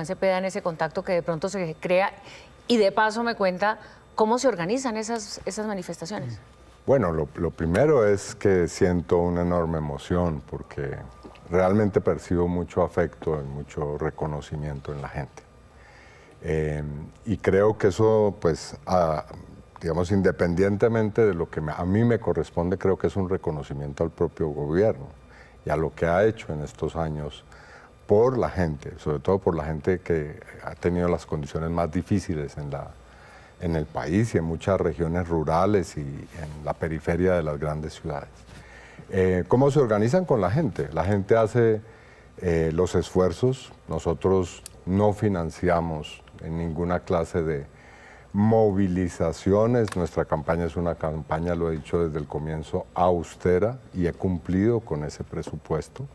Germán Cepeda en ese contacto que de pronto se crea y de paso me cuenta cómo se organizan esas manifestaciones. Bueno, lo primero es que siento una enorme emoción porque realmente percibo mucho afecto y mucho reconocimiento en la gente. Y creo que eso, pues, digamos, independientemente de lo que a mí me corresponde, creo que es un reconocimiento al propio gobierno y a lo que ha hecho en estos años por la gente, sobre todo por la gente que ha tenido las condiciones más difíciles en el país y en muchas regiones rurales y en la periferia de las grandes ciudades. ¿Cómo se organizan con la gente? La gente hace los esfuerzos, nosotros no financiamos en ninguna clase de movilizaciones, nuestra campaña es una campaña, lo he dicho desde el comienzo, austera y he cumplido con ese presupuesto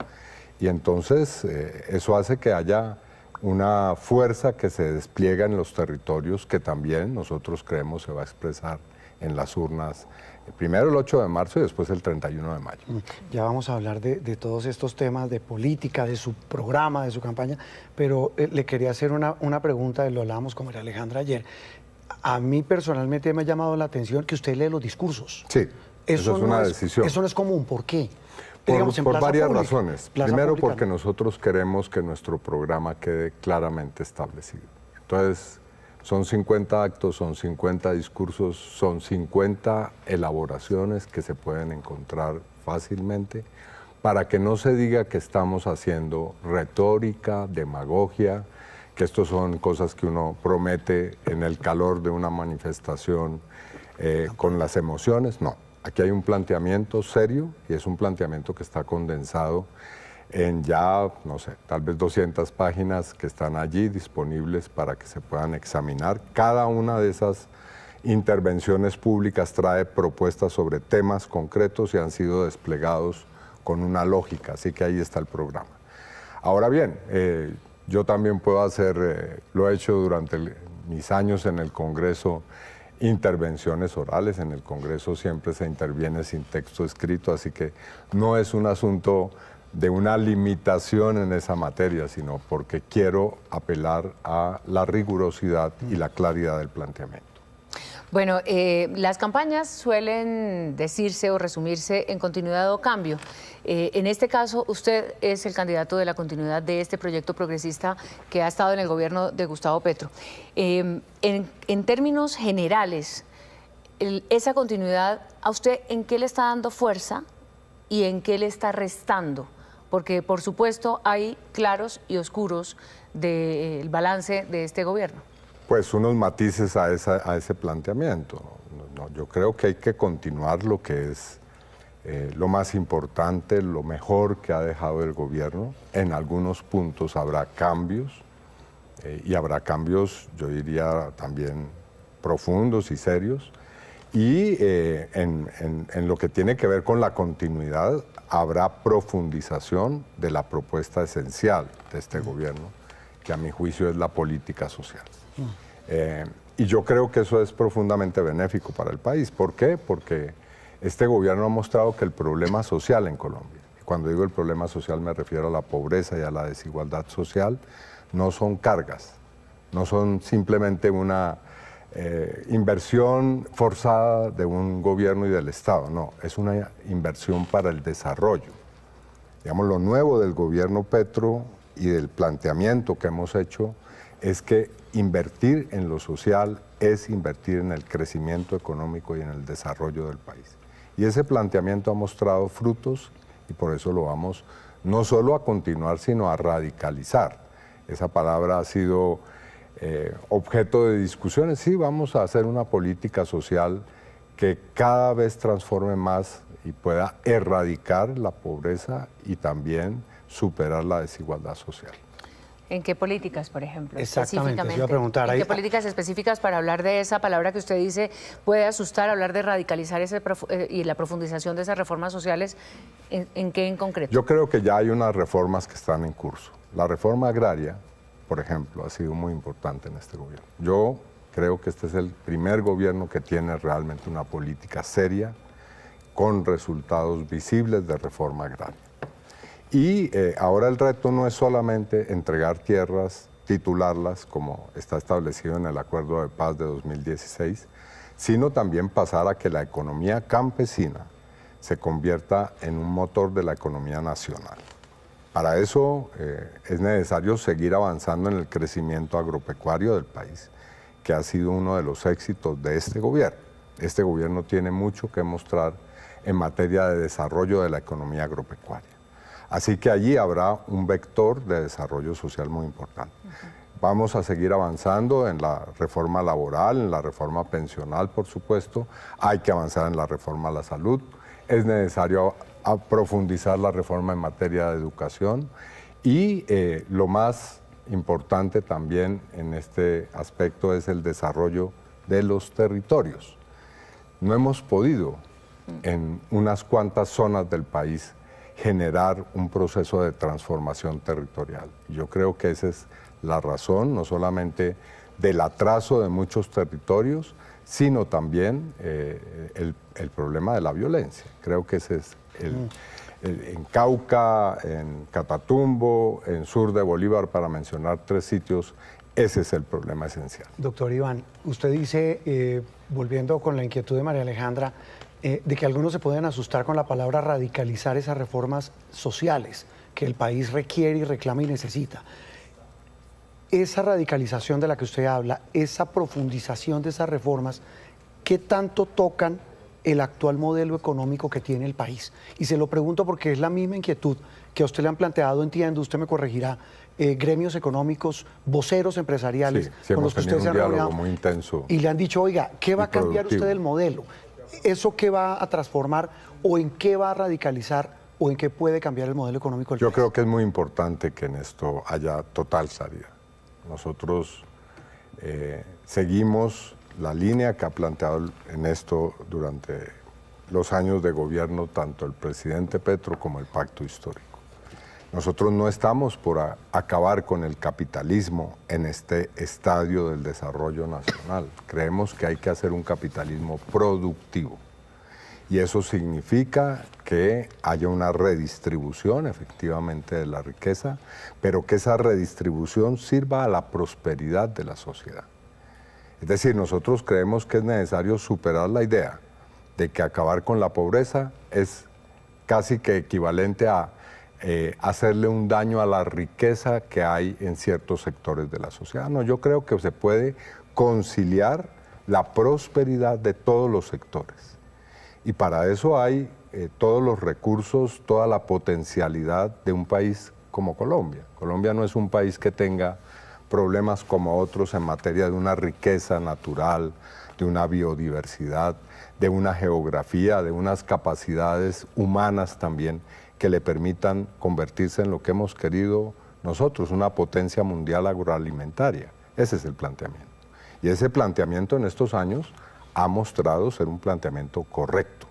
y entonces eso hace que haya una fuerza que se despliega en los territorios que también nosotros creemos se va a expresar en las urnas, primero el 8 de marzo y después el 31 de mayo. Ya vamos a hablar de todos estos temas de política, de su programa, de su campaña, pero le quería hacer una pregunta, lo hablábamos con María Alejandra ayer. A mí personalmente me ha llamado la atención que usted lee los discursos. Sí, eso es una decisión. Eso no es común, ¿por qué? Por varias razones. Primero, pública, porque nosotros queremos que nuestro programa quede claramente establecido. Entonces, son 50 actos, son 50 discursos, son 50 elaboraciones que se pueden encontrar fácilmente para que no se diga que estamos haciendo retórica, demagogia, que esto son cosas que uno promete en el calor de una manifestación con las emociones. No. Aquí hay un planteamiento serio y es un planteamiento que está condensado en ya, no sé, tal vez 200 páginas que están allí disponibles para que se puedan examinar. Cada una de esas intervenciones públicas trae propuestas sobre temas concretos y han sido desplegados con una lógica, así que ahí está el programa. Ahora bien, yo también puedo hacer, lo he hecho durante mis años en el Congreso, intervenciones orales. En el Congreso siempre se interviene sin texto escrito, así que no es un asunto de una limitación en esa materia, sino porque quiero apelar a la rigurosidad y la claridad del planteamiento. Bueno, las campañas suelen decirse o resumirse en continuidad o cambio. En este caso, usted es el candidato de la continuidad de este proyecto progresista que ha estado en el gobierno de Gustavo Petro. En términos generales, esa continuidad, ¿a usted en qué le está dando fuerza y en qué le está restando? Porque, por supuesto, hay claros y oscuros del balance de este gobierno. Pues unos matices a ese planteamiento. Yo creo que hay que continuar lo que es lo más importante, lo mejor que ha dejado el gobierno. En algunos puntos habrá cambios y habrá cambios, yo diría, también profundos y serios. Y en lo que tiene que ver con la continuidad, habrá profundización de la propuesta esencial de este gobierno, que a mi juicio es la política social. Y yo creo que eso es profundamente benéfico para el país. ¿Por qué? Porque este gobierno ha mostrado que el problema social en Colombia, y cuando digo el problema social me refiero a la pobreza y a la desigualdad social, no son cargas, no son simplemente una inversión forzada de un gobierno y del Estado, no, es una inversión para el desarrollo. Digamos, lo nuevo del gobierno Petro y del planteamiento que hemos hecho es que invertir en lo social es invertir en el crecimiento económico y en el desarrollo del país. Y ese planteamiento ha mostrado frutos y por eso lo vamos no solo a continuar, sino a radicalizar. Esa palabra ha sido objeto de discusiones. Sí, vamos a hacer una política social que cada vez transforme más y pueda erradicar la pobreza y también superar la desigualdad social. ¿En qué políticas, por ejemplo? Exactamente, te iba a preguntar. ¿En qué políticas específicas para hablar de esa palabra que usted dice puede asustar, hablar de radicalizar y la profundización de esas reformas sociales? ¿En qué en concreto? Yo creo que ya hay unas reformas que están en curso. La reforma agraria, por ejemplo, ha sido muy importante en este gobierno. Yo creo que este es el primer gobierno que tiene realmente una política seria, con resultados visibles de reforma agraria. Y ahora el reto no es solamente entregar tierras, titularlas como está establecido en el Acuerdo de Paz de 2016, sino también pasar a que la economía campesina se convierta en un motor de la economía nacional. Para eso es necesario seguir avanzando en el crecimiento agropecuario del país, que ha sido uno de los éxitos de este gobierno. Este gobierno tiene mucho que mostrar en materia de desarrollo de la economía agropecuaria. Así que allí habrá un vector de desarrollo social muy importante. Vamos a seguir avanzando en la reforma laboral, en la reforma pensional, por supuesto. Hay que avanzar en la reforma a la salud. Es necesario profundizar la reforma en materia de educación. Y lo más importante también en este aspecto es el desarrollo de los territorios. No hemos podido en unas cuantas zonas del país generar un proceso de transformación territorial. Yo creo que esa es la razón, no solamente del atraso de muchos territorios, sino también el problema de la violencia. Creo que ese es en Cauca, en Catatumbo, en sur de Bolívar, para mencionar 3 sitios, ese es el problema esencial. Doctor Iván, usted dice, volviendo con la inquietud de María Alejandra, de que algunos se pueden asustar con la palabra radicalizar esas reformas sociales que el país requiere y reclama y necesita. Esa radicalización de la que usted habla, esa profundización de esas reformas, ¿qué tanto tocan el actual modelo económico que tiene el país? Y se lo pregunto porque es la misma inquietud que a usted le han planteado, entiendo, usted me corregirá, gremios económicos, voceros empresariales, sí, con los que usted se ha reunido muy intenso y le han dicho, oiga, ¿qué va a cambiar usted del modelo? ¿Eso qué va a transformar o en qué va a radicalizar o en qué puede cambiar el modelo económico del país? Yo creo que es muy importante que en esto haya total claridad. Nosotros seguimos la línea que ha planteado en esto durante los años de gobierno tanto el presidente Petro como el Pacto Histórico. Nosotros no estamos por acabar con el capitalismo en este estadio del desarrollo nacional. Creemos que hay que hacer un capitalismo productivo. Y eso significa que haya una redistribución efectivamente de la riqueza, pero que esa redistribución sirva a la prosperidad de la sociedad. Es decir, nosotros creemos que es necesario superar la idea de que acabar con la pobreza es casi que equivalente a hacerle un daño a la riqueza que hay en ciertos sectores de la sociedad. No, yo creo que se puede conciliar la prosperidad de todos los sectores. Y para eso hay todos los recursos, toda la potencialidad de un país como Colombia. Colombia no es un país que tenga problemas como otros en materia de una riqueza natural, de una biodiversidad, de una geografía, de unas capacidades humanas también que le permitan convertirse en lo que hemos querido nosotros, una potencia mundial agroalimentaria. Ese es el planteamiento. Y ese planteamiento en estos años ha mostrado ser un planteamiento correcto.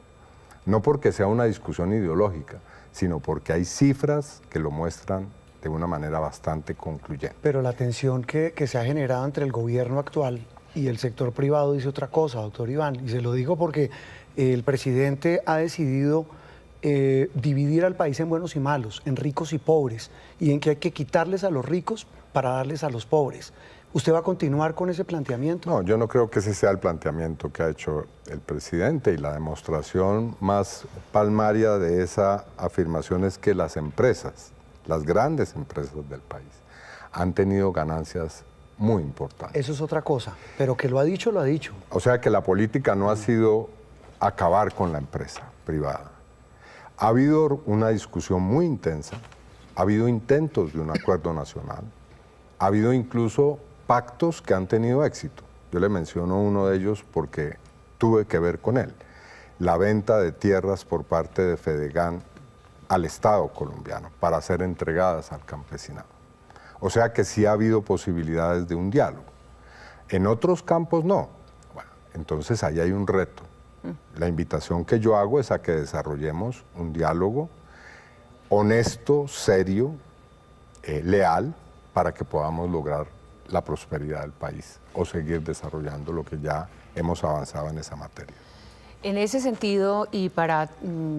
No porque sea una discusión ideológica, sino porque hay cifras que lo muestran de una manera bastante concluyente. Pero la tensión que se ha generado entre el gobierno actual y el sector privado dice otra cosa, doctor Iván. Y se lo digo porque el presidente ha decidido dividir al país en buenos y malos, en ricos y pobres, y en que hay que quitarles a los ricos para darles a los pobres. ¿Usted va a continuar con ese planteamiento? No, yo no creo que ese sea el planteamiento que ha hecho el presidente, y la demostración más palmaria de esa afirmación es que las empresas, las grandes empresas del país, han tenido ganancias muy importantes. Eso es otra cosa, pero que lo ha dicho, lo ha dicho. O sea que la política no ha sido acabar con la empresa privada. Ha habido una discusión muy intensa, ha habido intentos de un acuerdo nacional, ha habido incluso pactos que han tenido éxito. Yo le menciono uno de ellos porque tuve que ver con él. La venta de tierras por parte de Fedegan al Estado colombiano para ser entregadas al campesinado. O sea que sí ha habido posibilidades de un diálogo. En otros campos no. Bueno, entonces ahí hay un reto. La invitación que yo hago es a que desarrollemos un diálogo honesto, serio, leal, para que podamos lograr la prosperidad del país o seguir desarrollando lo que ya hemos avanzado en esa materia. En ese sentido, y para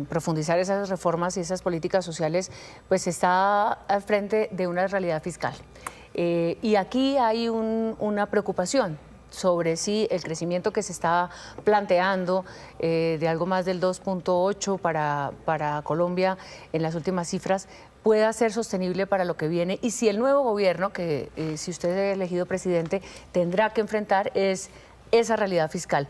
profundizar esas reformas y esas políticas sociales, pues está al frente de una realidad fiscal. Y aquí hay una preocupación sobre si el crecimiento que se está planteando de algo más del 2.8 para Colombia en las últimas cifras pueda ser sostenible para lo que viene, y si el nuevo gobierno, que si usted es elegido presidente, tendrá que enfrentar es esa realidad fiscal.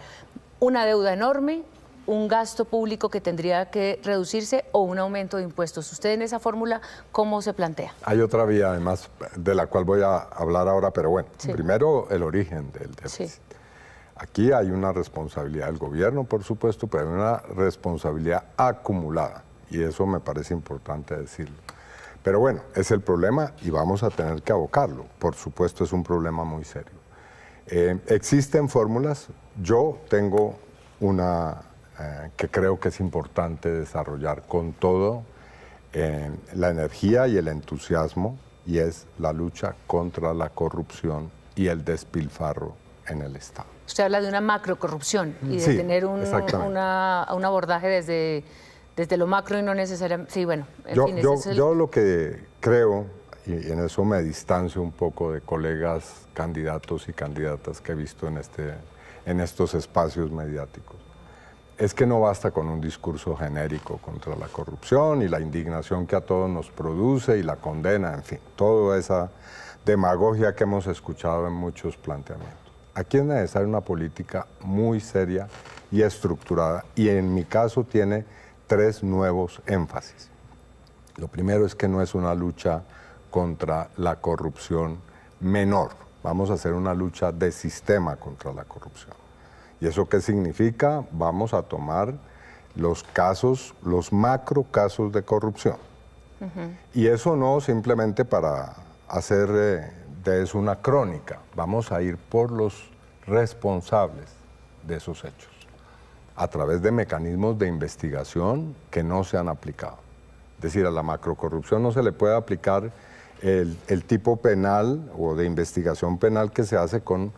Una deuda enorme, un gasto público que tendría que reducirse o un aumento de impuestos. ¿Usted en esa fórmula cómo se plantea? Hay otra vía, además, de la cual voy a hablar ahora, pero bueno, primero el origen del déficit. Sí. Aquí hay una responsabilidad del gobierno, por supuesto, pero hay una responsabilidad acumulada, y eso me parece importante decirlo. Pero bueno, es el problema y vamos a tener que abocarlo. Por supuesto, es un problema muy serio. Existen fórmulas. Yo tengo una que creo que es importante desarrollar con todo la energía y el entusiasmo, y es la lucha contra la corrupción y el despilfarro en el Estado. Usted habla de una macrocorrupción y de tener un abordaje desde lo macro y no necesariamente... Sí, bueno, en fin, yo lo que creo, y en eso me distancio un poco de colegas candidatos y candidatas que he visto en estos espacios mediáticos, es que no basta con un discurso genérico contra la corrupción y la indignación que a todos nos produce y la condena, en fin, toda esa demagogia que hemos escuchado en muchos planteamientos. Aquí es necesaria una política muy seria y estructurada, y en mi caso tiene 3 nuevos énfasis. Lo primero es que no es una lucha contra la corrupción menor, vamos a hacer una lucha de sistema contra la corrupción. ¿Y eso qué significa? Vamos a tomar los casos, los macro casos de corrupción. Y eso no simplemente para hacer de eso una crónica, vamos a ir por los responsables de esos hechos, a través de mecanismos de investigación que no se han aplicado. Es decir, a la macrocorrupción no se le puede aplicar el tipo penal o de investigación penal que se hace con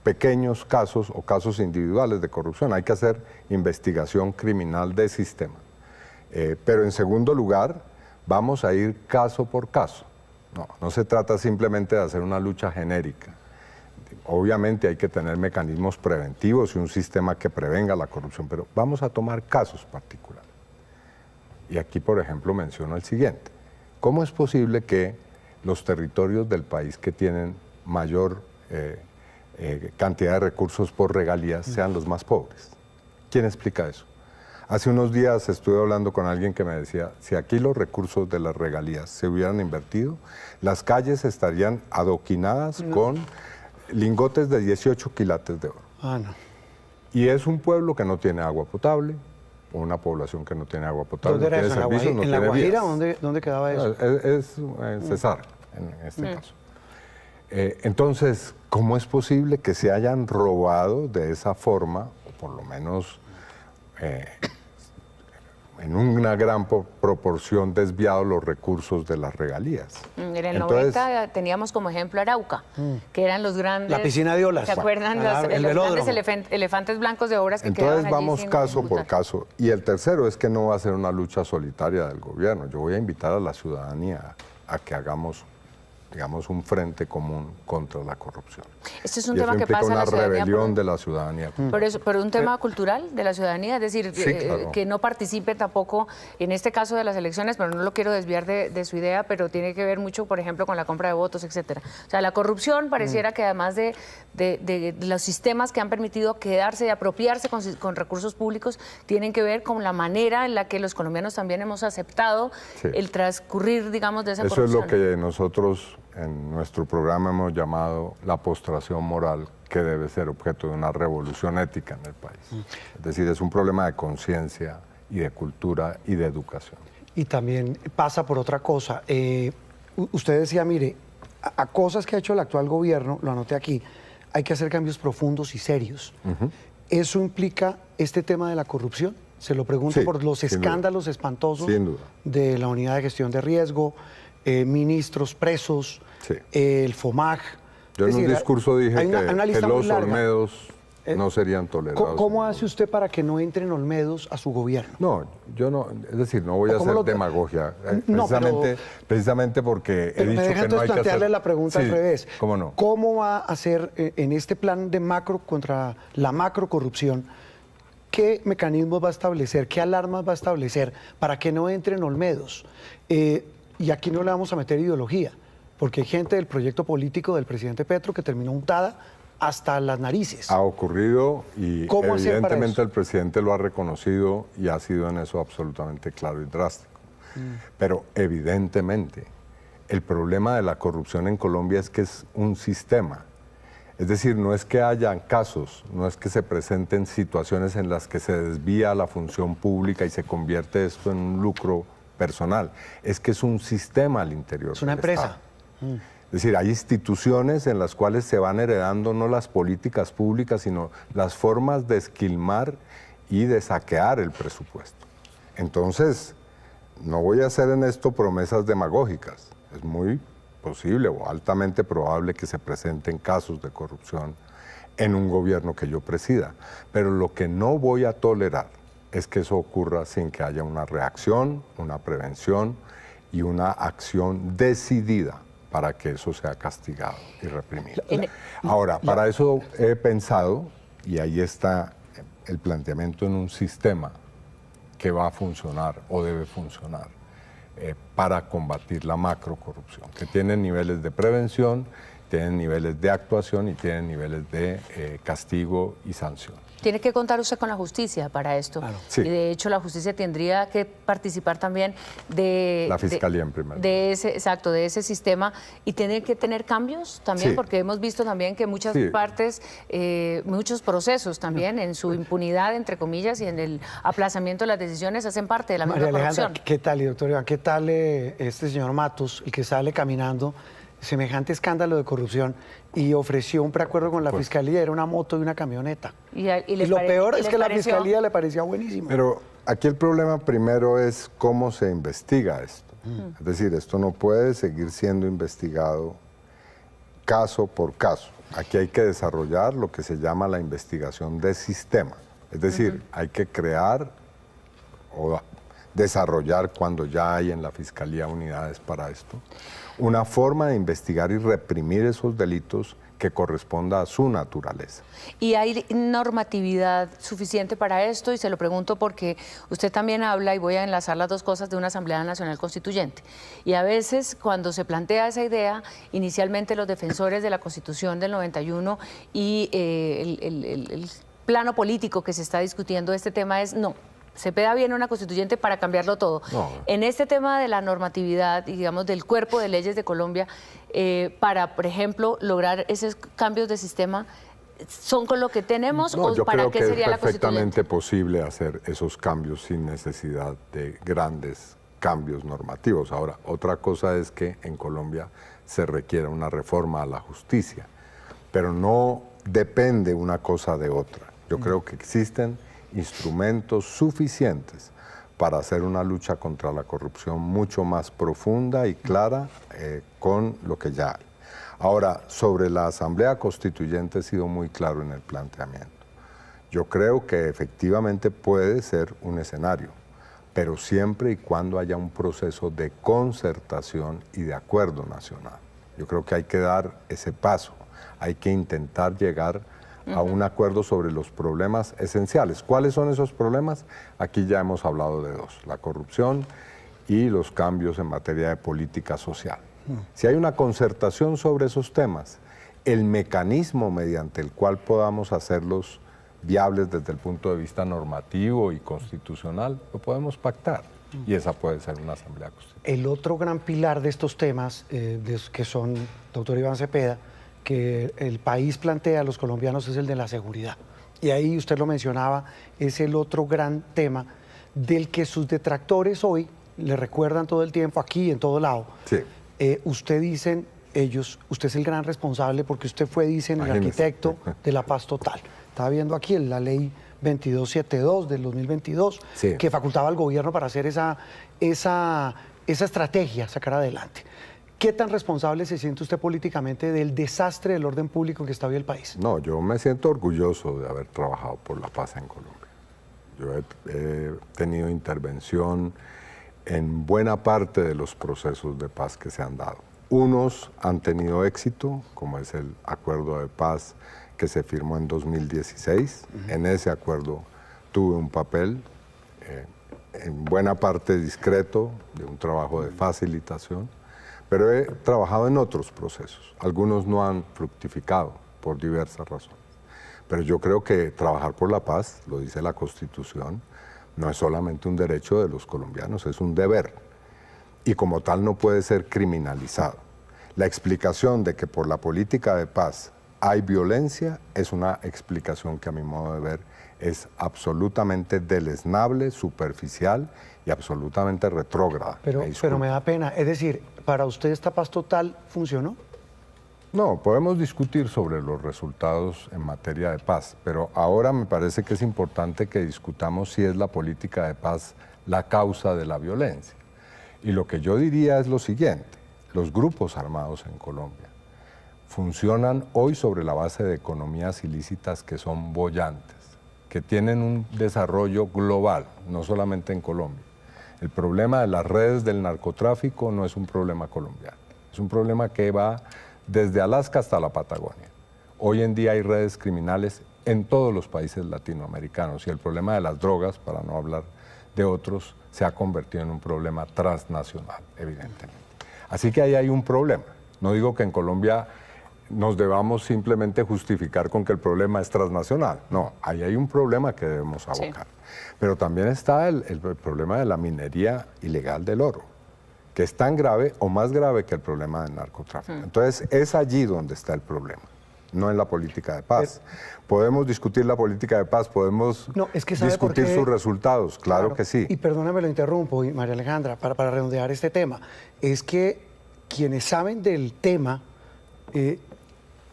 pequeños casos o casos individuales de corrupción. Hay que hacer investigación criminal de sistema. Pero en segundo lugar, vamos a ir caso por caso. No se trata simplemente de hacer una lucha genérica. Obviamente hay que tener mecanismos preventivos y un sistema que prevenga la corrupción, pero vamos a tomar casos particulares. Y aquí, por ejemplo, menciono el siguiente. ¿Cómo es posible que los territorios del país que tienen mayor cantidad de recursos por regalías sean los más pobres? ¿Quién explica eso? Hace unos días estuve hablando con alguien que me decía, si aquí los recursos de las regalías se hubieran invertido, las calles estarían adoquinadas con lingotes de 18 quilates de oro. Y es un pueblo que no tiene agua potable, o una población que no tiene agua potable. ¿Dónde era eso? Servicios, no ¿En La tiene Guajira? vías. ¿Dónde quedaba eso? Es Cesar, en este caso. Entonces, ¿cómo es posible que se hayan robado de esa forma, o por lo menos en una gran proporción desviado los recursos de las regalías? En el 90 teníamos como ejemplo Arauca, que eran los grandes... La piscina de olas. ¿Se acuerdan? Los grandes elefantes blancos de obras que quedaban allí. Entonces vamos caso por caso. Y el tercero es que no va a ser una lucha solitaria del gobierno. Yo voy a invitar a la ciudadanía a que hagamos, digamos, un frente común contra la corrupción. Este es un tema que pasa en una la ciudadanía. Rebelión de la ciudadanía. Pero un tema cultural de la ciudadanía, es decir, sí, claro, que no participe tampoco en este caso de las elecciones, pero no lo quiero desviar de su idea, pero tiene que ver mucho, por ejemplo, con la compra de votos, etcétera. O sea, la corrupción pareciera que además de los sistemas que han permitido quedarse y apropiarse con recursos públicos, tienen que ver con la manera en la que los colombianos también hemos aceptado el transcurrir, digamos, de esa corrupción. Eso es lo que nosotros en nuestro programa hemos llamado la postración moral, que debe ser objeto de una revolución ética en el país. Es decir, es un problema de conciencia y de cultura y de educación. Y también pasa por otra cosa. Usted decía, mire, a cosas que ha hecho el actual gobierno, lo anoté aquí, hay que hacer cambios profundos y serios. ¿Eso implica este tema de la corrupción? Se lo pregunto por los escándalos espantosos de la Unidad de Gestión de Riesgo, ministros presos, el FOMAG. Yo en un discurso dije que los Olmedos no serían tolerados. ¿Cómo hace usted para que no entren Olmedos a su gobierno? No, yo no, es decir, no voy a hacer demagogia, No, precisamente porque he dicho que no hay que hacer... plantearle la pregunta al revés. ¿Cómo no? ¿Cómo va a hacer en este plan de macro contra la macrocorrupción? ¿Qué mecanismos va a establecer, qué alarmas va a establecer para que no entren Olmedos? Y aquí no le vamos a meter ideología, porque hay gente del proyecto político del presidente Petro que terminó untada hasta las narices. Ha ocurrido y ¿Cómo hacer para evidentemente eso? el presidente lo ha reconocido y ha sido en eso absolutamente claro y drástico. Pero evidentemente el problema de la corrupción en Colombia es que es un sistema. Es decir, no es que hayan casos, no es que se presenten situaciones en las que se desvía la función pública y se convierte esto en un lucro personal. Es que es un sistema al interior. Es una del empresa. Estado. Es decir, hay instituciones en las cuales se van heredando no las políticas públicas, sino las formas de esquilmar y de saquear el presupuesto. Entonces, no voy a hacer en esto promesas demagógicas. Es muy posible o altamente probable que se presenten casos de corrupción en un gobierno que yo presida. Pero lo que no voy a tolerar es que eso ocurra sin que haya una reacción, una prevención y una acción decidida para que eso sea castigado y reprimido. Ahora, para eso he pensado, y ahí está el planteamiento en un sistema que va a funcionar o debe funcionar para combatir la macrocorrupción, que tiene niveles de prevención, tienen niveles de actuación y tienen niveles de castigo y sanción. Tiene que contar usted con la justicia para esto. Claro. Sí. Y de hecho la justicia tendría que participar también de... La fiscalía en primer lugar. De ese, exacto, de ese sistema. Y tiene que tener cambios también, Sí. porque hemos visto también que muchas Sí. partes, muchos procesos también, en su impunidad, entre comillas, y en el aplazamiento de las decisiones, hacen parte de la misma María corrupción. Alejandra, ¿qué tal, y doctor Iván? ¿Qué tal este señor Matos, el que sale caminando semejante escándalo de corrupción y ofreció un preacuerdo con la Pues, fiscalía? Era una moto y una camioneta. Y Y lo peor es que la pareció... fiscalía le parecía buenísimo. Pero aquí el problema primero es cómo se investiga esto. Es decir, esto no puede seguir siendo investigado caso por caso. Aquí hay que desarrollar lo que se llama la investigación de sistema. Es decir, hay que crear o desarrollar, cuando ya hay en la Fiscalía unidades para esto, una forma de investigar y reprimir esos delitos que corresponda a su naturaleza. ¿Y hay normatividad suficiente para esto? Y se lo pregunto porque usted también habla, y voy a enlazar las dos cosas, de una Asamblea Nacional Constituyente. Y a veces cuando se plantea esa idea, inicialmente los defensores de la Constitución del 91 y el plano político que se está discutiendo de este tema es no. Cepeda viene una constituyente para cambiarlo todo. No. En este tema de la normatividad y, digamos, del cuerpo de leyes de Colombia, para, por ejemplo, lograr esos cambios de sistema, ¿son con lo que tenemos No, o yo para creo qué que sería es la constituyente? perfectamente posible hacer esos cambios sin necesidad de grandes cambios normativos. Ahora, otra cosa es que en Colombia se requiere una reforma a la justicia, pero no depende una cosa de otra. Yo creo que existen instrumentos suficientes para hacer una lucha contra la corrupción mucho más profunda y clara con lo que ya hay. Ahora, sobre la Asamblea Constituyente he sido muy claro en el planteamiento. Yo creo que efectivamente puede ser un escenario, pero siempre y cuando haya un proceso de concertación y de acuerdo nacional. Yo creo que hay que dar ese paso, hay que intentar llegar a un acuerdo sobre los problemas esenciales. ¿Cuáles son esos problemas? Aquí ya hemos hablado de dos, la corrupción y los cambios en materia de política social. Si hay una concertación sobre esos temas, el mecanismo mediante el cual podamos hacerlos viables desde el punto de vista normativo y constitucional, lo podemos pactar. Y esa puede ser una asamblea constitucional. El otro gran pilar de estos temas, que son, doctor Iván Cepeda, que el país plantea a los colombianos, es el de la seguridad. Y ahí usted lo mencionaba, es el otro gran tema del que sus detractores hoy le recuerdan todo el tiempo, aquí, en todo lado. Sí. Usted dicen, ellos, usted es el gran responsable porque usted fue, dicen, el Imagínese. arquitecto de la paz total. Estaba viendo aquí la ley 2272 del 2022, Sí. que facultaba al gobierno para hacer esa estrategia, sacar adelante. ¿Qué tan responsable se siente usted políticamente del desastre del orden público en que está hoy el país? No, yo me siento orgulloso de haber trabajado por la paz en Colombia. Yo he tenido intervención en buena parte de los procesos de paz que se han dado. Unos han tenido éxito, como es el acuerdo de paz que se firmó en 2016. En ese acuerdo tuve un papel, en buena parte discreto, de un trabajo de facilitación, pero he trabajado en otros procesos. Algunos no han fructificado por diversas razones. Pero yo creo que trabajar por la paz, lo dice la Constitución, no es solamente un derecho de los colombianos, es un deber. Y como tal no puede ser criminalizado. La explicación de que por la política de paz hay violencia es una explicación que a mi modo de ver es absolutamente deleznable, superficial y absolutamente retrógrada. Pero me da pena. Es decir, ¿para usted esta paz total funcionó? No, podemos discutir sobre los resultados en materia de paz, pero ahora me parece que es importante que discutamos si es la política de paz la causa de la violencia. Y lo que yo diría es lo siguiente: los grupos armados en Colombia funcionan hoy sobre la base de economías ilícitas que son bollantes, que tienen un desarrollo global, no solamente en Colombia. El problema de las redes del narcotráfico no es un problema colombiano, es un problema que va desde Alaska hasta la Patagonia. Hoy en día hay redes criminales en todos los países latinoamericanos y el problema de las drogas, para no hablar de otros, se ha convertido en un problema transnacional, evidentemente. Así que ahí hay un problema. No digo que en Colombia nos debamos simplemente justificar con que el problema es transnacional. No, ahí hay un problema que debemos abocar. Sí. Pero también está el problema de la minería ilegal del oro, que es tan grave o más grave que el problema del narcotráfico. Entonces, es allí donde está el problema, no en la política de paz. Podemos discutir la política de paz, podemos discutir sus resultados, claro que sí. Y perdóname, lo interrumpo, María Alejandra, para redondear este tema. Es que quienes saben del tema,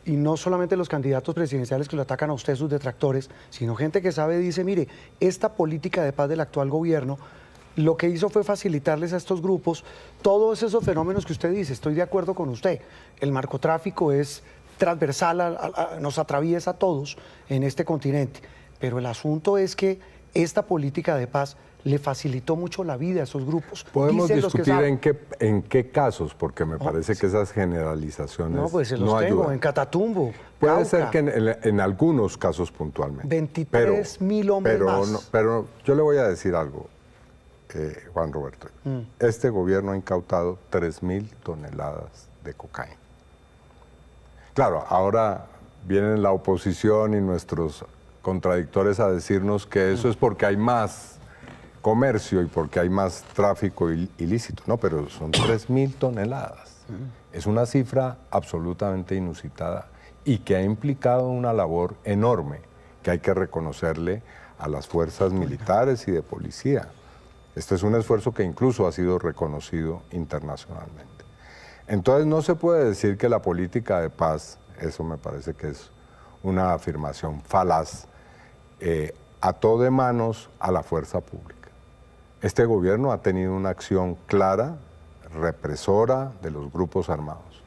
y no solamente los candidatos presidenciales que lo atacan a usted, sus detractores, sino gente que sabe, dice, mire, esta política de paz del actual gobierno lo que hizo fue facilitarles a estos grupos todos esos fenómenos que usted dice. Estoy de acuerdo con usted. El narcotráfico es transversal, nos atraviesa a todos en este continente. Pero el asunto es que esta política de paz le facilitó mucho la vida a esos grupos. Podemos discutir en qué casos, porque me parece que esas generalizaciones no, pues en los tengo, en Catatumbo, puede Cauca. ser que en algunos casos puntualmente. 23.000 hombres más. No, pero yo le voy a decir algo. Juan Roberto, este gobierno ha incautado 3.000 toneladas de cocaína. Claro, ahora vienen la oposición y nuestros contradictores a decirnos que eso es porque hay más comercio y porque hay más tráfico ilícito. No, pero son 3.000 toneladas. Es una cifra absolutamente inusitada y que ha implicado una labor enorme que hay que reconocerle a las fuerzas militares y de policía. Este es un esfuerzo que incluso ha sido reconocido internacionalmente. Entonces no se puede decir que la política de paz, eso me parece que es una afirmación falaz, ató de manos a la fuerza pública. Este gobierno ha tenido una acción clara, represora de los grupos armados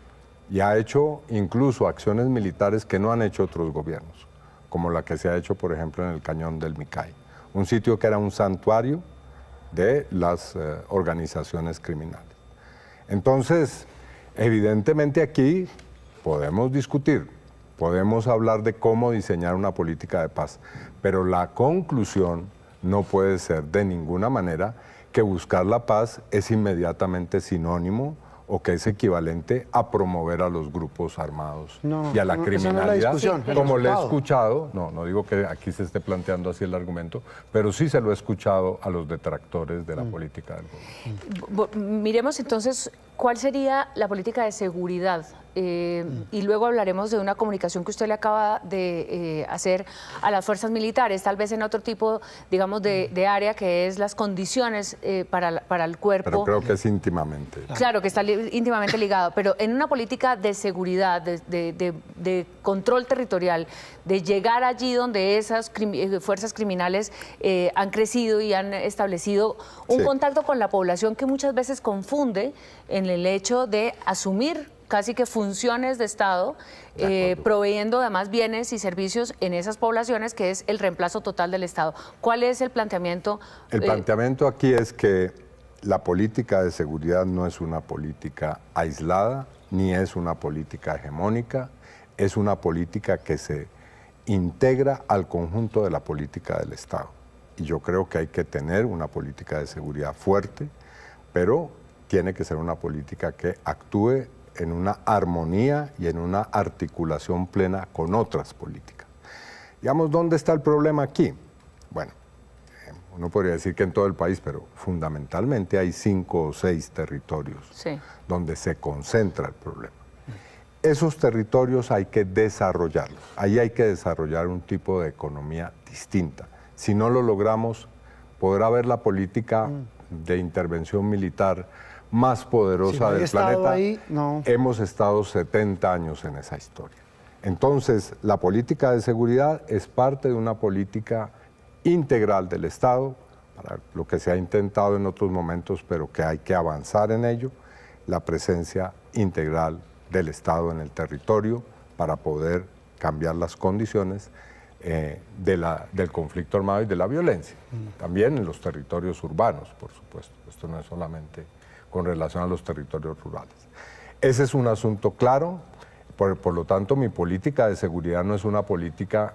y ha hecho incluso acciones militares que no han hecho otros gobiernos, como la que se ha hecho, por ejemplo, en el Cañón del Micay, un sitio que era un santuario de las organizaciones criminales. Entonces, evidentemente aquí podemos discutir, podemos hablar de cómo diseñar una política de paz, pero la conclusión no puede ser de ninguna manera que buscar la paz es inmediatamente sinónimo o que es equivalente a promover a los grupos armados y a la criminalidad, como le he escuchado, no digo que aquí se esté planteando así el argumento, pero sí se lo he escuchado a los detractores de la política del gobierno. Miremos entonces cuál sería la política de seguridad y luego hablaremos de una comunicación que usted le acaba de hacer a las fuerzas militares, tal vez en otro tipo, digamos, de área, que es las condiciones para el cuerpo. Pero creo que es íntimamente. Claro, que está íntimamente ligado, pero en una política de seguridad, de control territorial, de llegar allí donde esas fuerzas criminales han crecido y han establecido un contacto con la población que muchas veces confunde en el hecho de asumir casi que funciones de Estado, proveyendo además bienes y servicios en esas poblaciones, que es el reemplazo total del Estado. ¿Cuál es el planteamiento? El planteamiento aquí es que la política de seguridad no es una política aislada, ni es una política hegemónica, es una política que se integra al conjunto de la política del Estado. Y yo creo que hay que tener una política de seguridad fuerte, pero tiene que ser una política que actúe en una armonía y en una articulación plena con otras políticas. Digamos, ¿dónde está el problema aquí? Bueno, uno podría decir que en todo el país, pero fundamentalmente hay 5 o 6 territorios donde se concentra el problema. Esos territorios hay que desarrollarlos. Ahí hay que desarrollar un tipo de economía distinta. Si no lo logramos, podrá haber la política de intervención militar más poderosa del planeta. Ahí, no. Hemos estado 70 años en esa historia. Entonces, la política de seguridad es parte de una política integral del Estado, para lo que se ha intentado en otros momentos, pero que hay que avanzar en ello, la presencia integral del Estado en el territorio para poder cambiar las condiciones del conflicto armado y de la violencia. También en los territorios urbanos, por supuesto. Esto no es solamente con relación a los territorios rurales. Ese es un asunto claro, por lo tanto mi política de seguridad no es una política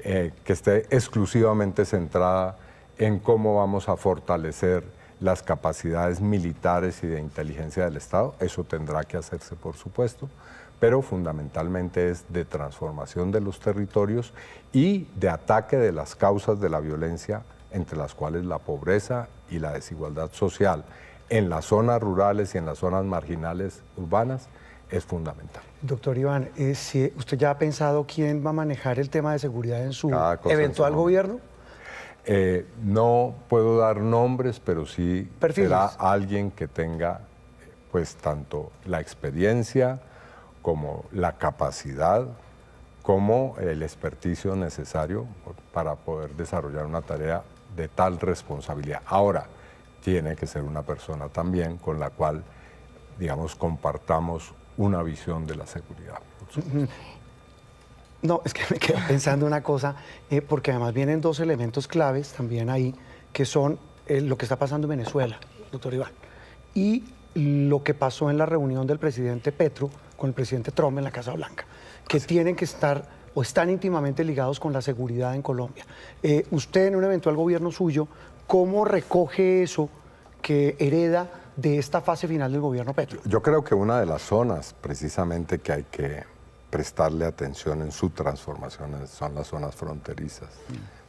que esté exclusivamente centrada en cómo vamos a fortalecer las capacidades militares y de inteligencia del Estado. Eso tendrá que hacerse, por supuesto, pero fundamentalmente es de transformación de los territorios y de ataque de las causas de la violencia, entre las cuales la pobreza y la desigualdad social en las zonas rurales y en las zonas marginales urbanas es fundamental. Doctor Iván, si ¿usted ya ha pensado quién va a manejar el tema de seguridad en su eventual en gobierno? No puedo dar nombres, pero sí ¿Perfiles? Será alguien que tenga pues tanto la experiencia como la capacidad, como el experticio necesario para poder desarrollar una tarea de tal responsabilidad. Ahora, tiene que ser una persona también con la cual, digamos, compartamos una visión de la seguridad. No, es que me quedo pensando una cosa, porque además vienen 2 elementos claves también ahí, que son lo que está pasando en Venezuela, doctor Iván, y lo que pasó en la reunión del presidente Petro con el presidente Trump en la Casa Blanca, que tienen que estar o están íntimamente ligados con la seguridad en Colombia. Usted en un eventual gobierno suyo, ¿cómo recoge eso que hereda de esta fase final del gobierno Petro? Yo creo que una de las zonas precisamente que hay que prestarle atención en su transformación son las zonas fronterizas,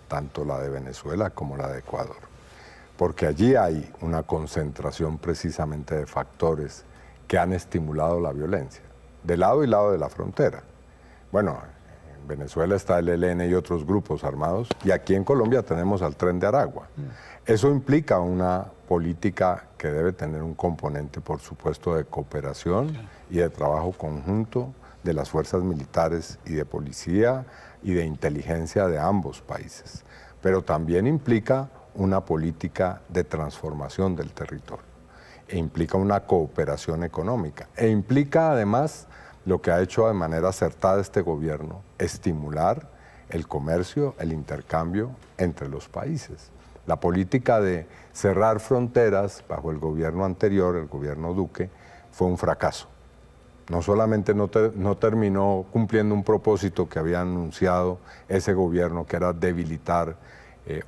tanto la de Venezuela como la de Ecuador, porque allí hay una concentración precisamente de factores que han estimulado la violencia, de lado y lado de la frontera. Bueno, en Venezuela está el ELN y otros grupos armados, y aquí en Colombia tenemos al Tren de Aragua. Eso implica una política que debe tener un componente, por supuesto, de cooperación y de trabajo conjunto de las fuerzas militares y de policía y de inteligencia de ambos países. Pero también implica una política de transformación del territorio, e implica una cooperación económica, e implica además lo que ha hecho de manera acertada este gobierno, estimular el comercio, el intercambio entre los países. La política de cerrar fronteras bajo el gobierno anterior, el gobierno Duque, fue un fracaso. No solamente no terminó cumpliendo un propósito que había anunciado ese gobierno, que era debilitar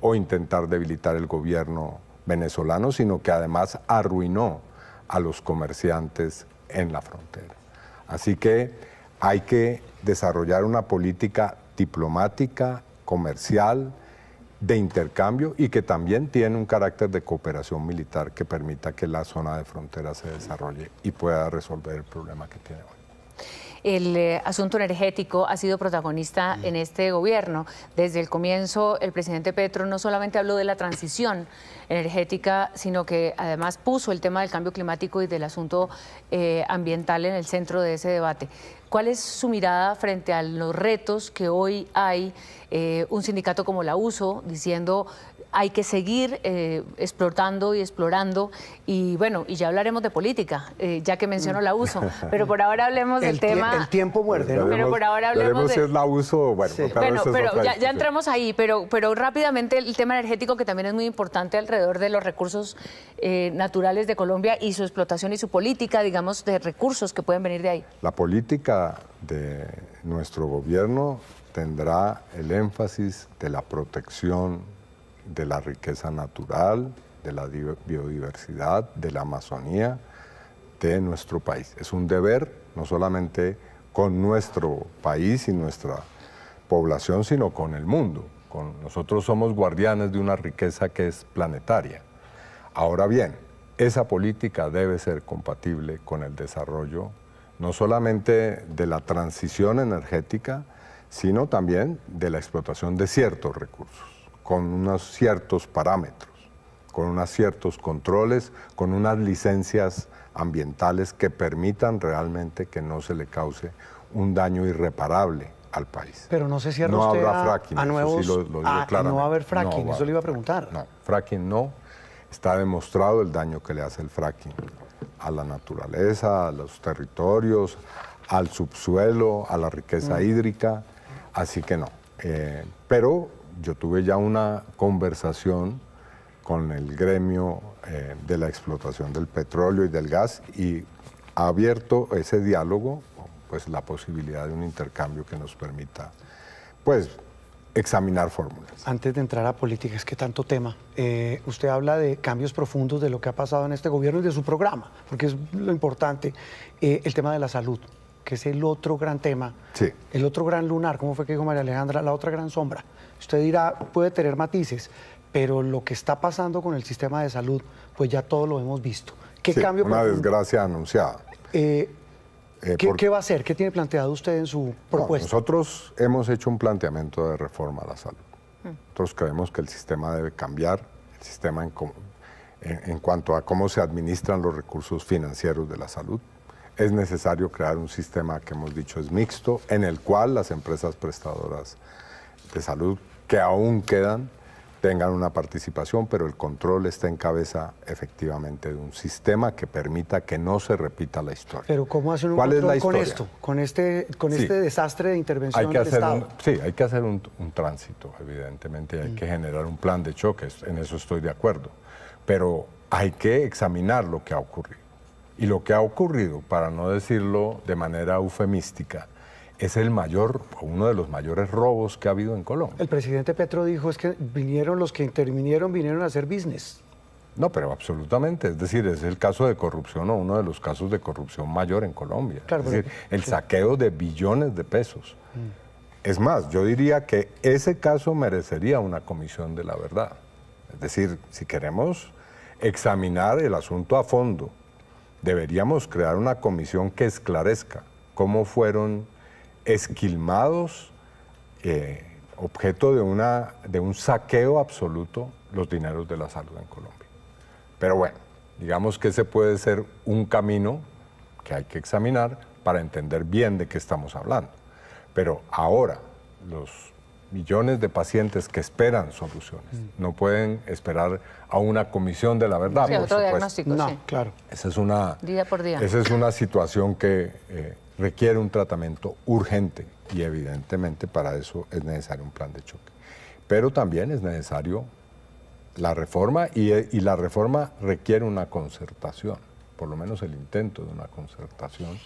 o intentar debilitar el gobierno venezolano, sino que además arruinó a los comerciantes en la frontera. Así que hay que desarrollar una política diplomática, comercial, de intercambio, y que también tiene un carácter de cooperación militar que permita que la zona de frontera se desarrolle y pueda resolver el problema que tiene hoy. el asunto energético ha sido protagonista en este gobierno. Desde el comienzo, el presidente Petro no solamente habló de la transición energética, sino que además puso el tema del cambio climático y del asunto ambiental en el centro de ese debate. ¿Cuál es su mirada frente a los retos que hoy hay? Un sindicato como la USO diciendo hay que seguir explotando y explorando, y bueno, y ya hablaremos de política, ya que menciono la USO, pero por ahora hablemos del tema. El tiempo muerde, ¿no? Pero por ahora hablemos si es la USO, bueno, sí. pero ya entramos ahí, pero rápidamente el tema energético, que también es muy importante alrededor de los recursos naturales de Colombia y su explotación y su política, digamos, de recursos que pueden venir de ahí. La política de nuestro gobierno tendrá el énfasis de la protección de la riqueza natural, de la biodiversidad, de la Amazonía, de nuestro país. Es un deber, no solamente con nuestro país y nuestra población, sino con el mundo. Nosotros somos guardianes de una riqueza que es planetaria. Ahora bien, esa política debe ser compatible con el desarrollo, no solamente de la transición energética, sino también de la explotación de ciertos recursos, con unos ciertos parámetros, con unos ciertos controles, con unas licencias ambientales que permitan realmente que no se le cause un daño irreparable al país. Pero no se cierra no usted habrá fracking, a nuevos... eso sí lo digo claramente. No va a haber fracking, no eso le iba a preguntar. No, fracking no. Está demostrado el daño que le hace el fracking a la naturaleza, a los territorios, al subsuelo, a la riqueza hídrica, así que no. Pero yo tuve ya una conversación con el gremio de la explotación del petróleo y del gas y ha abierto ese diálogo, pues la posibilidad de un intercambio que nos permita, pues, examinar fórmulas. Antes de entrar a política, es que tanto tema, usted habla de cambios profundos de lo que ha pasado en este gobierno y de su programa, porque es lo importante, el tema de la salud, que es el otro gran tema, sí. El otro gran lunar, ¿cómo fue que dijo María Alejandra? La otra gran sombra. Usted dirá, puede tener matices, pero lo que está pasando con el sistema de salud, pues ya todo lo hemos visto. ¿Qué cambio una profundo? desgracia anunciada. ¿Qué va a hacer? ¿Qué tiene planteado usted en su propuesta? Nosotros hemos hecho un planteamiento de reforma a la salud. Nosotros creemos que el sistema debe cambiar, el sistema en cuanto a cómo se administran los recursos financieros de la salud. Es necesario crear un sistema que hemos dicho es mixto, en el cual las empresas prestadoras de salud que aún quedan tengan una participación, pero el control está en cabeza efectivamente de un sistema que permita que no se repita la historia. Pero ¿cómo hacen un control con esto, con este desastre de intervención del Estado? Sí, hay que hacer un tránsito, evidentemente, hay que generar un plan de choque, en eso estoy de acuerdo, pero hay que examinar lo que ha ocurrido. Y lo que ha ocurrido, para no decirlo de manera eufemística, es uno de los mayores robos que ha habido en Colombia. El presidente Petro dijo es que los que intervinieron vinieron a hacer business. No, pero absolutamente. Es decir, es el caso de corrupción o uno de los casos de corrupción mayor en Colombia. Claro, es decir, el saqueo de billones de pesos. Es más, yo diría que ese caso merecería una comisión de la verdad. Es decir, si queremos examinar el asunto a fondo, deberíamos crear una comisión que esclarezca cómo fueron esquilmados, objeto de un saqueo absoluto, los dineros de la salud en Colombia. Pero bueno, digamos que ese puede ser un camino que hay que examinar para entender bien de qué estamos hablando. Pero ahora, los millones de pacientes que esperan soluciones no pueden esperar a una comisión de la verdad, sí, por otro supuesto. diagnóstico, No, sí. claro. Esa es una, día por día. Esa es una situación que requiere un tratamiento urgente y evidentemente para eso es necesario un plan de choque. Pero también es necesario la reforma y la reforma requiere una concertación, por lo menos el intento de una concertación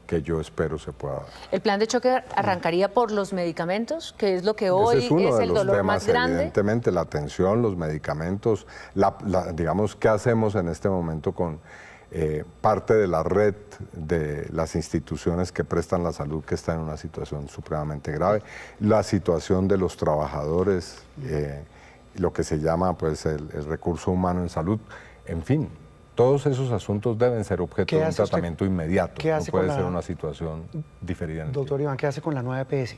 que yo espero se pueda dar. ¿El plan de choque arrancaría por los medicamentos, que es lo que hoy Ese es uno de el los dolor temas, más grande? evidentemente, la atención, los medicamentos, digamos, ¿qué hacemos en este momento con parte de la red de las instituciones que prestan la salud que está en una situación supremamente grave? La situación de los trabajadores, lo que se llama pues el recurso humano en salud, en fin. Todos esos asuntos deben ser objeto de un tratamiento inmediato. ¿Qué hace no puede con ser una situación diferida. Doctor Iván, ¿qué hace con la nueva EPS?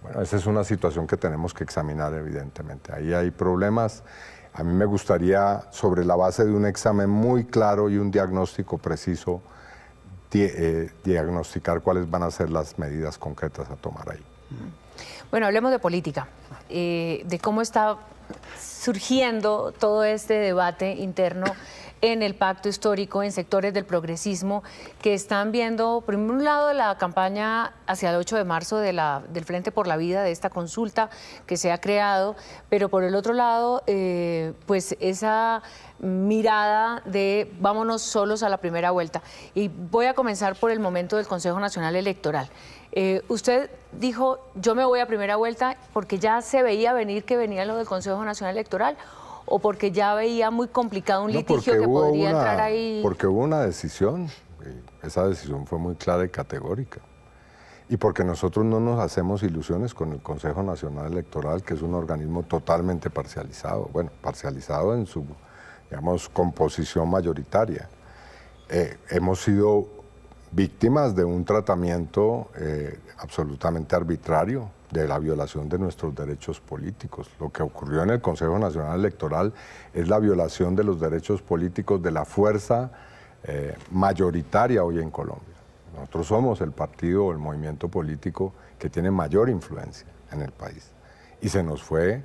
Bueno, esa es una situación que tenemos que examinar, evidentemente. Ahí hay problemas. A mí me gustaría, sobre la base de un examen muy claro y un diagnóstico preciso, diagnosticar cuáles van a ser las medidas concretas a tomar ahí. Bueno, hablemos de política, de cómo está surgiendo todo este debate interno en el pacto histórico, en sectores del progresismo que están viendo, por un lado, la campaña hacia el 8 de marzo del Frente por la Vida, de esta consulta que se ha creado, pero por el otro lado, pues esa mirada de vámonos solos a la primera vuelta. Y voy a comenzar por el momento del Consejo Nacional Electoral. Usted dijo, yo me voy a primera vuelta porque ya se veía venir que venía lo del Consejo Nacional Electoral, o porque ya veía muy complicado un litigio que podría entrar ahí. Porque hubo una decisión, y esa decisión fue muy clara y categórica. Y porque nosotros no nos hacemos ilusiones con el Consejo Nacional Electoral, que es un organismo totalmente parcializado, bueno, parcializado en su, digamos, composición mayoritaria. Hemos sido víctimas de un tratamiento absolutamente arbitrario de la violación de nuestros derechos políticos. Lo que ocurrió en el Consejo Nacional Electoral es la violación de los derechos políticos de la fuerza mayoritaria hoy en Colombia. Nosotros somos el partido o el movimiento político que tiene mayor influencia en el país. Y se nos fue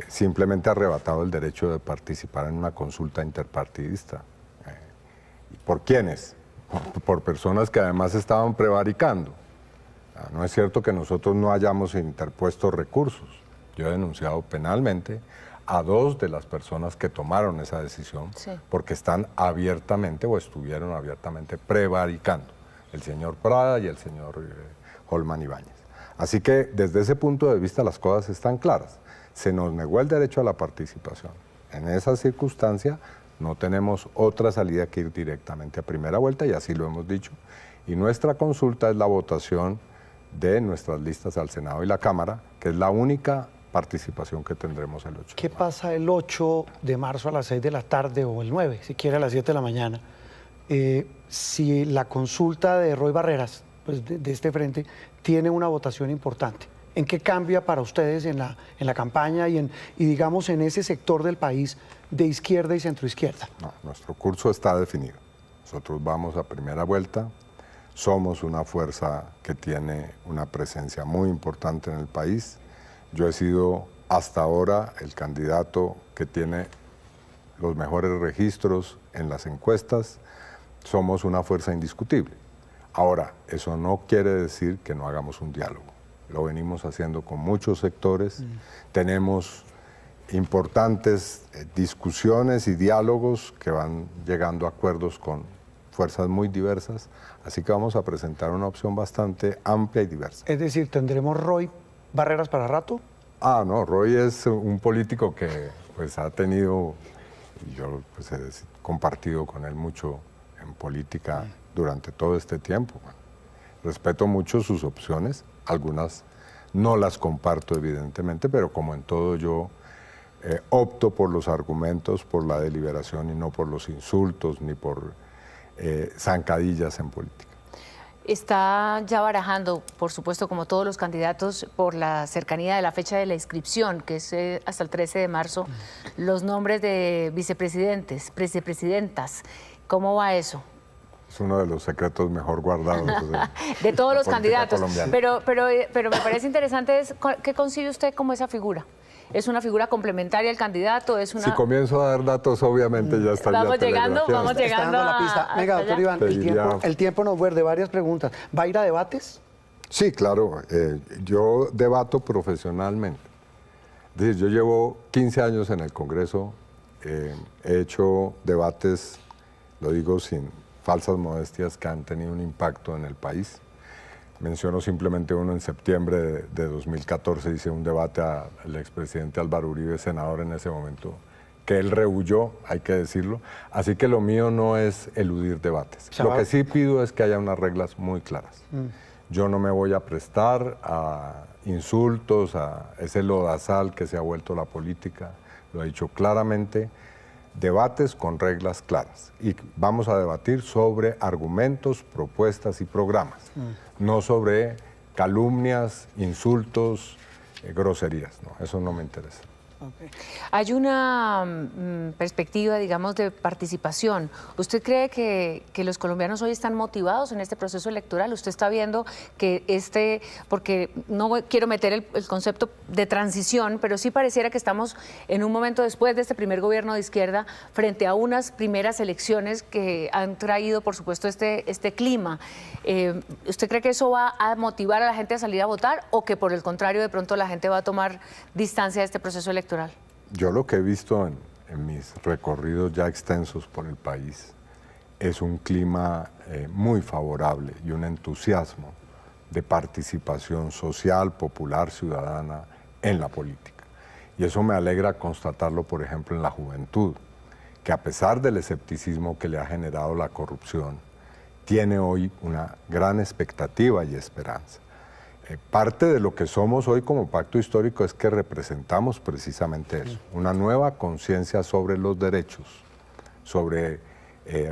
simplemente arrebatado el derecho de participar en una consulta interpartidista. ¿Por quiénes? Por personas que además estaban prevaricando. No es cierto que nosotros no hayamos interpuesto recursos. Yo he denunciado penalmente a 2 de las personas que tomaron esa decisión, sí, porque están abiertamente o estuvieron abiertamente prevaricando, el señor Prada y el señor Holman Ibáñez. Así que desde ese punto de vista las cosas están claras. Se nos negó el derecho a la participación. En esa circunstancia no tenemos otra salida que ir directamente a primera vuelta, y así lo hemos dicho. Y nuestra consulta es la votación de nuestras listas al Senado y la Cámara, que es la única participación que tendremos el 8. ¿Qué pasa el 8 de marzo a las 6 de la tarde o el 9, si quiere a las 7 de la mañana? Si la consulta de Roy Barreras, pues de este frente, tiene una votación importante. ¿En qué cambia para ustedes en la campaña y digamos en ese sector del país de izquierda y centroizquierda? No, nuestro curso está definido. Nosotros vamos a primera vuelta. Somos una fuerza que tiene una presencia muy importante en el país. Yo he sido hasta ahora el candidato que tiene los mejores registros en las encuestas. Somos una fuerza indiscutible. Ahora, eso no quiere decir que no hagamos un diálogo. Lo venimos haciendo con muchos sectores. Tenemos importantes discusiones y diálogos que van llegando a acuerdos con fuerzas muy diversas, así que vamos a presentar una opción bastante amplia y diversa. Es decir, ¿tendremos Roy Barreras para rato? No, Roy es un político que pues ha tenido, y yo pues he compartido con él mucho en política durante todo este tiempo. Respeto mucho sus opciones, algunas no las comparto evidentemente, pero como en todo yo opto por los argumentos, por la deliberación y no por los insultos ni por zancadillas en política. Está ya barajando, por supuesto, como todos los candidatos, por la cercanía de la fecha de la inscripción, que es hasta el 13 de marzo, los nombres de vicepresidentes, vicepresidentas. ¿Cómo va eso? Es uno de los secretos mejor guardados de todos los candidatos. Colombiana. Pero me parece interesante, ¿qué concibe usted como esa figura? ¿Es una figura complementaria al candidato? ¿Es una... Si comienzo a dar datos, obviamente ya estaría Vamos llegando a la pista. Venga, doctor Iván, el tiempo nos vuelve varias preguntas. ¿Va a ir a debates? Sí, claro. Yo debato profesionalmente. Es decir, yo llevo 15 años en el Congreso, he hecho debates, lo digo sin falsas modestias, que han tenido un impacto en el país. Menciono simplemente uno: en septiembre de 2014 hice un debate al expresidente Álvaro Uribe, senador en ese momento, que él rehuyó, hay que decirlo. Así que lo mío no es eludir debates. Lo que sí pido es que haya unas reglas muy claras. Yo no me voy a prestar a insultos, a ese lodazal que se ha vuelto la política. Lo he dicho claramente. debates con reglas claras y vamos a debatir sobre argumentos, propuestas y programas, no sobre calumnias, insultos, groserías. No, eso no me interesa. Okay. Hay una perspectiva, digamos, de participación. ¿Usted cree que los colombianos hoy están motivados en este proceso electoral? ¿Usted está viendo que porque no quiero meter el concepto de transición, pero sí pareciera que estamos en un momento después de este primer gobierno de izquierda frente a unas primeras elecciones que han traído, por supuesto, este clima? ¿Usted cree que eso va a motivar a la gente a salir a votar o que por el contrario de pronto la gente va a tomar distancia de este proceso electoral? Yo lo que he visto en mis recorridos ya extensos por el país es un clima muy favorable y un entusiasmo de participación social, popular, ciudadana en la política. Y eso me alegra constatarlo, por ejemplo, en la juventud, que a pesar del escepticismo que le ha generado la corrupción, tiene hoy una gran expectativa y esperanza. Parte de lo que somos hoy como pacto histórico es que representamos precisamente eso, una nueva conciencia sobre los derechos, sobre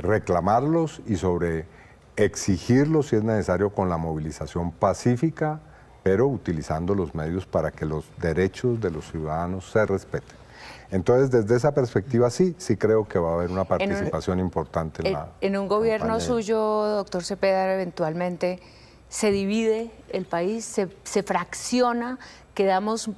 reclamarlos y sobre exigirlos si es necesario con la movilización pacífica, pero utilizando los medios para que los derechos de los ciudadanos se respeten. Entonces, desde esa perspectiva sí creo que va a haber una participación importante en un gobierno suyo, doctor Cepeda, eventualmente se divide el país, se fracciona, quedamos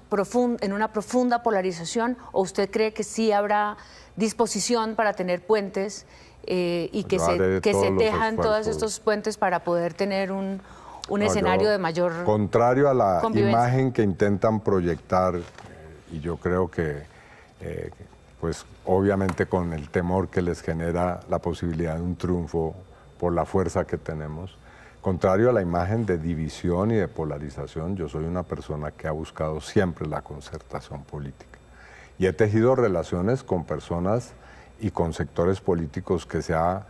en una profunda polarización, ¿o usted cree que sí habrá disposición para tener puentes y que se tejan todos estos puentes para poder tener un escenario de mayor contrario a la convivencia? Imagen que intentan proyectar, y yo creo que, pues obviamente con el temor que les genera la posibilidad de un triunfo por la fuerza que tenemos, contrario a la imagen de división y de polarización, yo soy una persona que ha buscado siempre la concertación política. Y he tejido relaciones con personas y con sectores políticos que se ha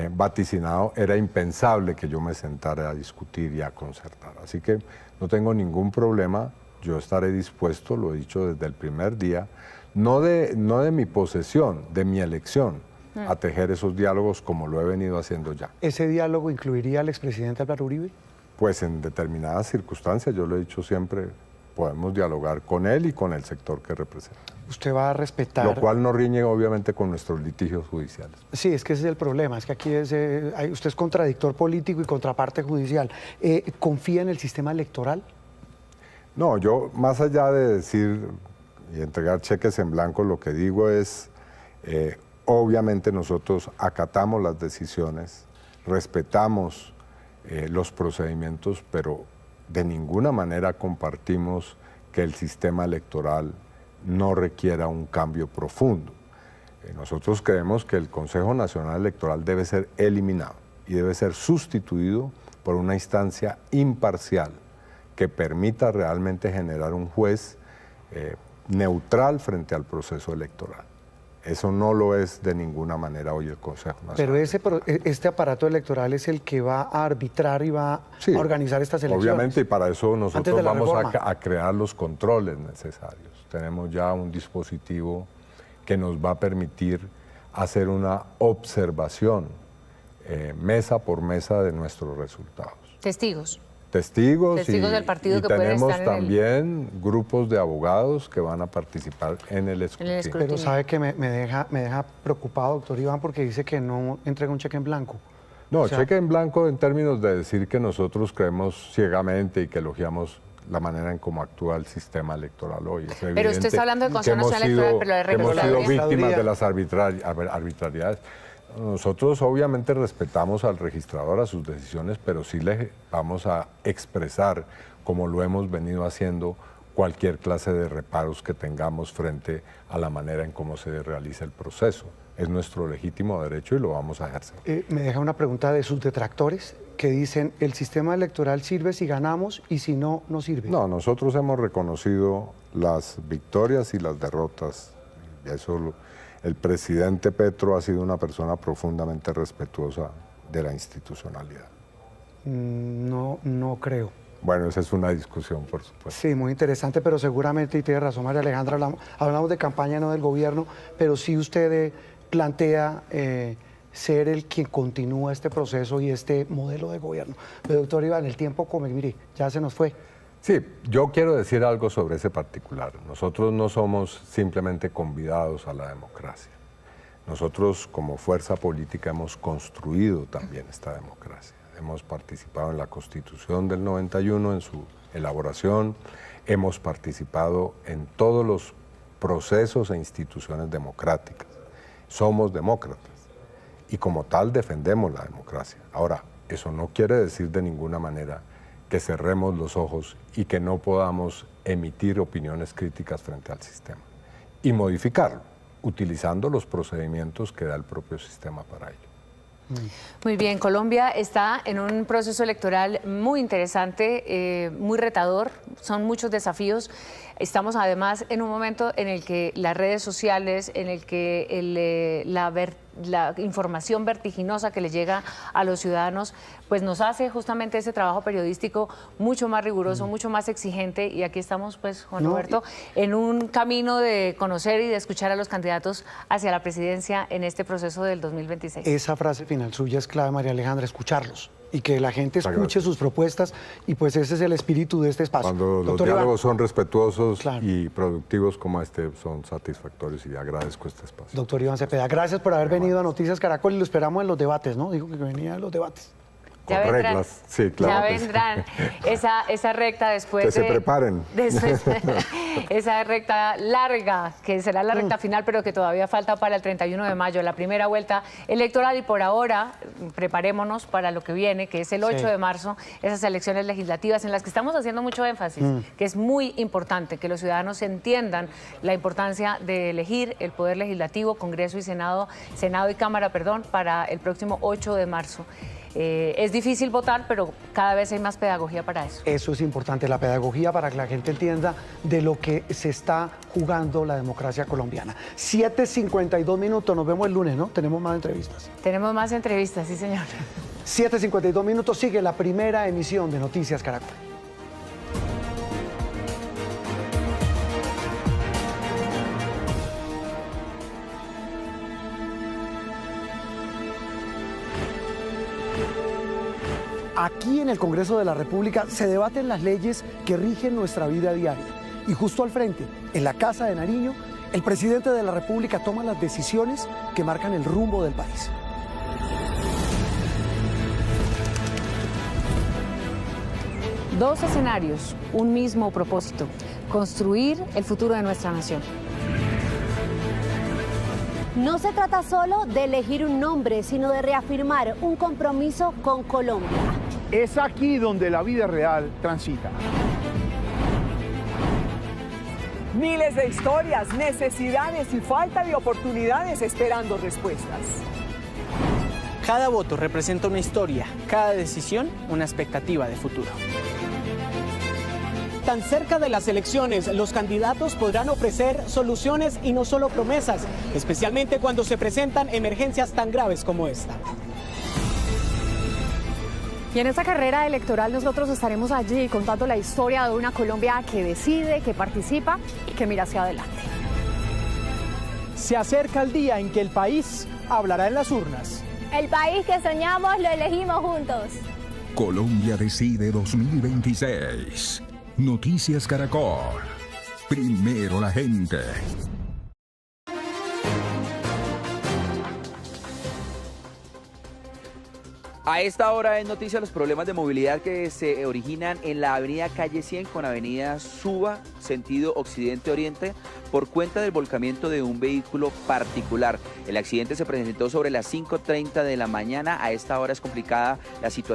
vaticinado. Era impensable que yo me sentara a discutir y a concertar. Así que no tengo ningún problema, yo estaré dispuesto, lo he dicho desde el primer día, no de mi posesión, de mi elección, a tejer esos diálogos como lo he venido haciendo ya. ¿Ese diálogo incluiría al expresidente Álvaro Uribe? Pues en determinadas circunstancias, yo lo he dicho siempre, podemos diagdialogar con él y con el sector que representa. ¿Usted va a respetar? Lo cual no riñe obviamente con nuestros litigios judiciales. Sí, es que ese es el problema, es que aquí usted es contradictor político y contraparte judicial. ¿Confía en el sistema electoral? No, yo más allá de decir y entregar cheques en blanco, lo que digo es, obviamente nosotros acatamos las decisiones, respetamos los procedimientos, pero de ninguna manera compartimos que el sistema electoral no requiera un cambio profundo. Nosotros creemos que el Consejo Nacional Electoral debe ser eliminado y debe ser sustituido por una instancia imparcial que permita realmente generar un juez neutral frente al proceso electoral. Eso no lo es de ninguna manera hoy el Consejo Nacional. Pero este aparato electoral es el que va a arbitrar y va a organizar estas elecciones. Obviamente, y para eso nosotros vamos a crear los controles necesarios. Tenemos ya un dispositivo que nos va a permitir hacer una observación mesa por mesa de nuestros resultados. Testigos. Testigos del partido y que pueden tenemos estar también grupos de abogados que van a participar en el escrutinio. Pero sabe que me deja preocupado, doctor Iván, porque dice que no entrega un cheque en blanco. No, cheque en blanco en términos de decir que nosotros creemos ciegamente y que elogiamos la manera en cómo actúa el sistema electoral hoy. Pero usted está hablando del Consejo Nacional Electoral, pero la regularidad. Hemos sido víctimas de las arbitrariedades. Nosotros obviamente respetamos al registrador, a sus decisiones, pero sí le vamos a expresar, como lo hemos venido haciendo, cualquier clase de reparos que tengamos frente a la manera en cómo se realiza el proceso. Es nuestro legítimo derecho y lo vamos a ejercer. Me deja una pregunta de sus detractores que dicen, el sistema electoral sirve si ganamos y si no, no sirve. No, nosotros hemos reconocido las victorias y las derrotas. Y eso, el presidente Petro ha sido una persona profundamente respetuosa de la institucionalidad. No creo. Bueno, esa es una discusión, por supuesto. Sí, muy interesante, pero seguramente, y tiene razón María Alejandra, hablamos de campaña, no del gobierno, pero sí usted plantea ser el quien continúa este proceso y este modelo de gobierno. Pero doctor Iván, el tiempo come, mire, ya se nos fue. Sí, yo quiero decir algo sobre ese particular. Nosotros no somos simplemente convidados a la democracia. Nosotros como fuerza política hemos construido también esta democracia. Hemos participado en la Constitución del 91, en su elaboración, hemos participado en todos los procesos e instituciones democráticas. Somos demócratas y como tal defendemos la democracia. Ahora, eso no quiere decir de ninguna manera que cerremos los ojos y que no podamos emitir opiniones críticas frente al sistema y modificarlo, utilizando los procedimientos que da el propio sistema para ello. Muy bien, Colombia está en un proceso electoral muy interesante, muy retador, son muchos desafíos. Estamos además en un momento en el que las redes sociales, en el que la información vertiginosa que le llega a los ciudadanos, pues nos hace justamente ese trabajo periodístico mucho más riguroso, mucho más exigente, y aquí estamos, pues, Juan Roberto, en un camino de conocer y de escuchar a los candidatos hacia la presidencia en este proceso del 2026. Esa frase final suya es clave, María Alejandra, escucharlos y que la gente escuche sus propuestas, y pues ese es el espíritu de este espacio. Cuando Doctor los diálogos Iván, son respetuosos claro, y productivos como este, son satisfactorios, y agradezco este espacio. doctor Iván Cepeda, gracias por haber venido a Noticias Caracol y lo esperamos en los debates, ¿no? Dijo que venía en los debates. Con Ya vendrán, reglas, sí, claro. ya vendrán esa recta después que se preparen. Esa recta larga, que será la recta final, pero que todavía falta para el 31 de mayo, la primera vuelta electoral, y por ahora preparémonos para lo que viene, que es el 8 de marzo, esas elecciones legislativas en las que estamos haciendo mucho énfasis, que es muy importante que los ciudadanos entiendan la importancia de elegir el Poder Legislativo, Congreso y Senado y Cámara, perdón, para el próximo 8 de marzo. Es difícil votar, pero cada vez hay más pedagogía para eso. Eso es importante, la pedagogía, para que la gente entienda de lo que se está jugando la democracia colombiana. 7:52 minutos, nos vemos el lunes, ¿no? Tenemos más entrevistas. Tenemos más entrevistas, sí, señor. 7:52 minutos, sigue la primera emisión de Noticias Caracol. Aquí en el Congreso de la República se debaten las leyes que rigen nuestra vida diaria. Y justo al frente, en la Casa de Nariño, el presidente de la República toma las decisiones que marcan el rumbo del país. Dos escenarios, un mismo propósito: construir el futuro de nuestra nación. No se trata solo de elegir un nombre, sino de reafirmar un compromiso con Colombia. Es aquí donde la vida real transita. Miles de historias, necesidades y falta de oportunidades esperando respuestas. Cada voto representa una historia, cada decisión una expectativa de futuro. Tan cerca de las elecciones, los candidatos podrán ofrecer soluciones y no solo promesas, especialmente cuando se presentan emergencias tan graves como esta. Y en esta carrera electoral nosotros estaremos allí contando la historia de una Colombia que decide, que participa y que mira hacia adelante. Se acerca el día en que el país hablará en las urnas. El país que soñamos lo elegimos juntos. Colombia Decide 2026. Noticias Caracol. Primero la gente. A esta hora es noticia los problemas de movilidad que se originan en la avenida Calle 100 con avenida Suba, sentido occidente-oriente, por cuenta del volcamiento de un vehículo particular. El accidente se presentó sobre las 5:30 de la mañana. A esta hora es complicada la situación.